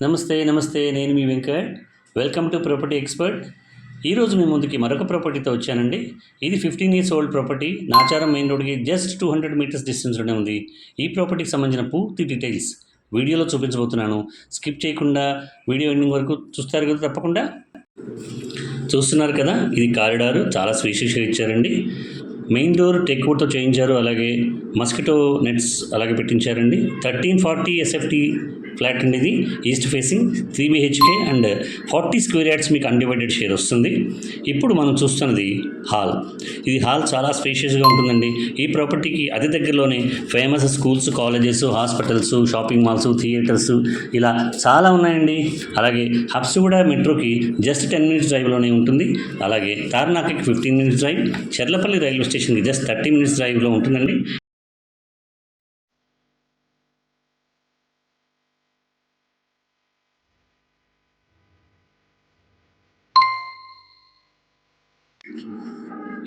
నమస్తే నేను మీ Venkat. Welcome to property expert. ఈరోజు మీ ముందుకి మరొక ప్రాపర్టీతో వచ్చానండి. ఇది 15 years old property. Nacharam main రోడ్కి జస్ట్ 200 మీటర్స్ డిస్టెన్స్లోనే ఉంది. ఈ ప్రాపర్టీకి సంబంధించిన పూర్తి డీటెయిల్స్ వీడియోలో చూపించబోతున్నాను. స్కిప్ చేయకుండా వీడియో ఎండింగ్ వరకు చూస్తారు కదా. తప్పకుండా చూస్తున్నారు కదా, ఇది కారిడారు చాలా స్పేషియస్గా ఇచ్చారండి. మెయిన్ డోర్ టెక్వుడ్తో చేయించారు. అలాగే మస్కిటో నెట్స్ అలాగే పెట్టించారండి. 1340 ఎస్ఎఫ్టీ ఫ్లాట్ అండి. ఇది east facing 3 BHK and 40 square yards మీకు అన్డివైడెడ్ షేర్ వస్తుంది. ఇప్పుడు మనం చూస్తున్నది హాల్. ఇది హాల్ చాలా స్పేషియస్గా ఉంటుందండి. ఈ ప్రాపర్టీకి అతి దగ్గరలోనే famous schools, colleges, hospitals, shopping malls, theatres ఇలా చాలా ఉన్నాయండి. అలాగే హబ్స్ కూడా మెట్రోకి జస్ట్ 10 మినిట్స్ డ్రైవ్లోనే ఉంటుంది. అలాగే తార్నాకకి 15 మినిట్స్ డ్రైవ్, చెర్లపల్లి రైల్వే స్టేషన్కి జస్ట్ 30 మినిట్స్ డ్రైవ్లో ఉంటుందండి.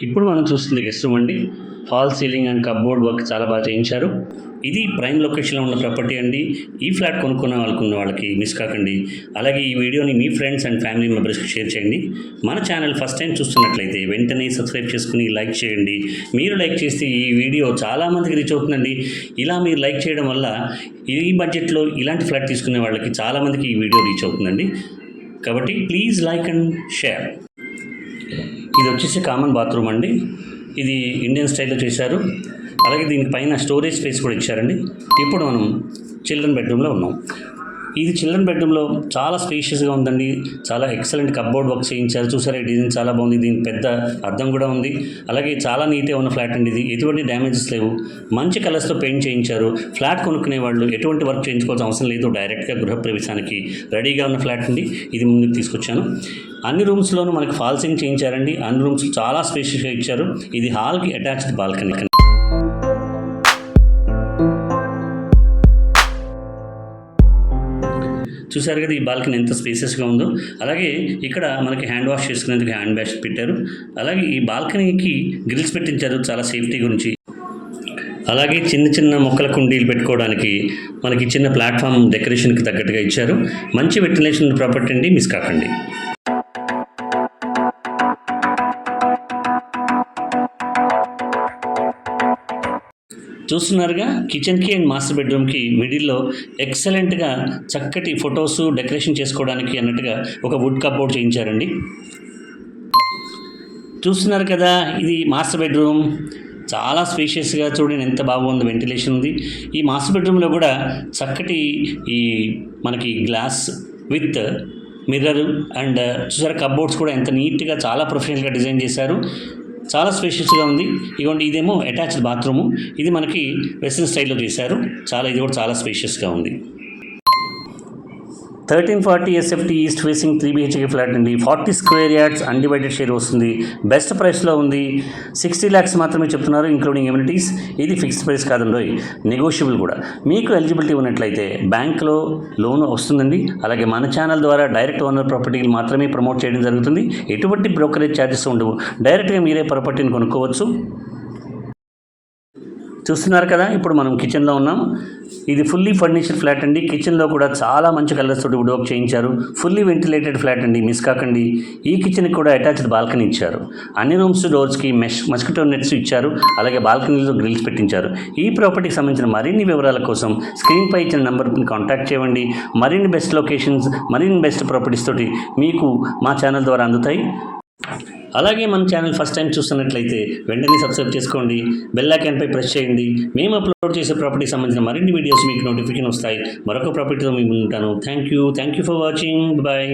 ఇప్పుడు మనం చూస్తుంది గెస్ట్ రూమ్ అండి. Fall ceiling and cupboard work చాలా బాగా చేయించారు. ఇది ప్రైమ్ లొకేషన్లో ఉన్న ప్రాపర్టీ అండి. ఈ ఫ్లాట్ కొనుక్కున్న వాళ్ళకి మిస్ కాకండి. అలాగే ఈ వీడియోని మీ ఫ్రెండ్స్ అండ్ ఫ్యామిలీ మెంబర్స్కి షేర్ చేయండి. మన ఛానల్ ఫస్ట్ టైం చూస్తున్నట్లయితే వెంటనే సబ్స్క్రైబ్ చేసుకుని లైక్ చేయండి. మీరు లైక్ చేస్తే ఈ వీడియో చాలామందికి రీచ్ అవుతుందండి. ఇలా మీరు లైక్ చేయడం వల్ల ఈ బడ్జెట్లో ఇలాంటి ఫ్లాట్ తీసుకునే వాళ్ళకి చాలామందికి ఈ వీడియో రీచ్ అవుతుందండి. కాబట్టి ప్లీజ్ లైక్ అండ్ షేర్. ఇది వచ్చేసి కామన్ బాత్రూమ్ అండి. ఇది ఇండియన్ స్టైల్లో చేశారు. అలాగే దీనిపైన స్టోరేజ్ స్పేస్ కూడా ఇచ్చారండి. ఇప్పుడు మనం చిల్డ్రన్ బెడ్రూమ్లో ఉన్నాం. ఇది చిల్డ్రన్ బెడ్రూమ్లో చాలా స్పేషియస్గా ఉందండి. చాలా ఎక్సలెంట్ కప్బోర్డ్ వర్క్ చేయించారు. చూసారా, ఈ డిజైన్ చాలా బాగుంది. దీనికి పెద్ద అద్దం కూడా ఉంది. అలాగే చాలా నీట్గా ఉన్న ఫ్లాట్ అండి. ఇది ఎటువంటి డ్యామేజెస్ లేవు. మంచి కలర్స్తో పెయింట్ చేయించారు. ఫ్లాట్ కొనుక్కునే వాళ్ళు ఎటువంటి వర్క్ చేయించుకోవాల్సిన అవసరం లేదు. డైరెక్ట్గా గృహప్రవేశానికి రెడీగా ఉన్న ఫ్లాట్ అండి. ఇది ముందుకు తీసుకొచ్చాను. అన్ని రూమ్స్లోనూ మనకి ఫాల్సింగ్ చేయించారండి. అన్ని రూమ్స్ చాలా స్పేషియస్గా ఇచ్చారు. ఇది హాల్కి అటాచ్డ్ బాల్కనీ. చూసారు కదా ఈ బాల్కనీ ఎంత స్పేసెస్గా ఉందో. అలాగే ఇక్కడ మనకి హ్యాండ్ వాష్ చేసుకునేందుకు హ్యాండ్ బ్యాష్ పెట్టారు. అలాగే ఈ బాల్కనీకి గ్రిల్స్ పెట్టించారు చాలా సేఫ్టీ గురించి. అలాగే చిన్న చిన్న మొక్కల కుండీలు పెట్టుకోవడానికి మనకి చిన్న ప్లాట్ఫామ్ డెకరేషన్కి తగ్గట్టుగా ఇచ్చారు. మంచి వెంటిలేషన్ ప్రాపర్టీ అండి, మిస్ కాకండి. చూస్తున్నారుగా, కిచెన్కి అండ్ మాస్టర్ బెడ్రూమ్కి మిడిల్లో ఎక్సలెంట్గా చక్కటి ఫొటోస్ డెకరేషన్ చేసుకోవడానికి అన్నట్టుగా ఒక వుడ్ కప్బోర్డ్ చేయించారండి. చూస్తున్నారు కదా, ఇది మాస్టర్ బెడ్రూమ్. చాలా స్పేషియస్గా చూడండి ఎంత బాగుంది, వెంటిలేషన్ ఉంది. ఈ మాస్టర్ బెడ్రూమ్లో కూడా చక్కటి ఈ మనకి గ్లాస్ విత్ మిర్రర్ అండ్ చూసారా కప్బోర్డ్స్ కూడా ఎంత నీట్గా చాలా ప్రొఫెషనల్గా డిజైన్ చేశారు. చాలా స్పేషియస్గా ఉంది. ఇదిగోండి, ఇదేమో అటాచ్డ్ బాత్రూము. ఇది మనకి వెస్టర్న్ స్టైల్లో చేశారు. ఇది కూడా చాలా స్పేషియస్గా ఉంది. 1340 SFT east facing 3 BHK flat అండి. 40 స్క్వేర్ యార్డ్స్ అన్డివైడెడ్ షేర్ వస్తుంది. బెస్ట్ ప్రైస్లో ఉంది. 60 lakhs మాత్రమే చెప్తున్నారు, ఇంక్లూడింగ్ ఎమ్యూనిటీస్. ఇది ఫిక్స్డ్ ప్రైస్ కాదండి, నెగోషియబుల్ కూడా. మీకు ఎలిజిబిలిటీ ఉన్నట్లయితే బ్యాంక్లో లోన్ వస్తుందండి. అలాగే మన ఛానల్ ద్వారా డైరెక్ట్ ఓనర్ ప్రాపర్టీలు మాత్రమే ప్రమోట్ చేయడం జరుగుతుంది. ఎటువంటి బ్రోకరేజ్ ఛార్జెస్ ఉండవు. డైరెక్ట్గా మీరే ప్రాపర్టీని కొనుక్కోవచ్చు. చూస్తున్నారు కదా, ఇప్పుడు మనం కిచెన్లో ఉన్నాం. ఇది ఫుల్లీ ఫర్నిచర్ ఫ్లాట్ అండి. కిచెన్లో కూడా చాలా మంచి కలర్స్ తోటి వుడ్ వర్క్ చేయించారు. ఫుల్లీ వెంటిలేటెడ్ ఫ్లాట్ అండి, మిస్ కాకండి. ఈ కిచెన్కి కూడా అటాచ్డ్ బాల్కనీ ఇచ్చారు. అన్ని రూమ్స్ డోర్స్కి మస్కిటో నెట్స్ ఇచ్చారు. అలాగే బాల్కనీలో గ్రిల్స్ పెట్టించారు. ఈ ప్రాపర్టీకి సంబంధించిన మరిన్ని వివరాల కోసం స్క్రీన్పై ఇచ్చిన నెంబర్ని కాంటాక్ట్ చేయండి. మరిన్ని బెస్ట్ లొకేషన్స్, మరిన్ని బెస్ట్ ప్రాపర్టీస్ తోటి మీకు మా ఛానల్ ద్వారా అందుతాయి. అలాగే మన ఛానల్ ఫస్ట్ టైం చూస్తున్నట్లయితే వెంటనే సబ్స్క్రైబ్ చేసుకోండి. బెల్ ఐకాన్పై ప్రెస్ చేయండి. మేము అప్లోడ్ చేసే ప్రాపర్టీకి సంబంధించిన మరిన్ని వీడియోస్ మీకు నోటిఫికేషన్ వస్తాయి. మరొక ప్రాపర్టీతో మీ ముందు ఉంటాను. Thank you for watching. Bye.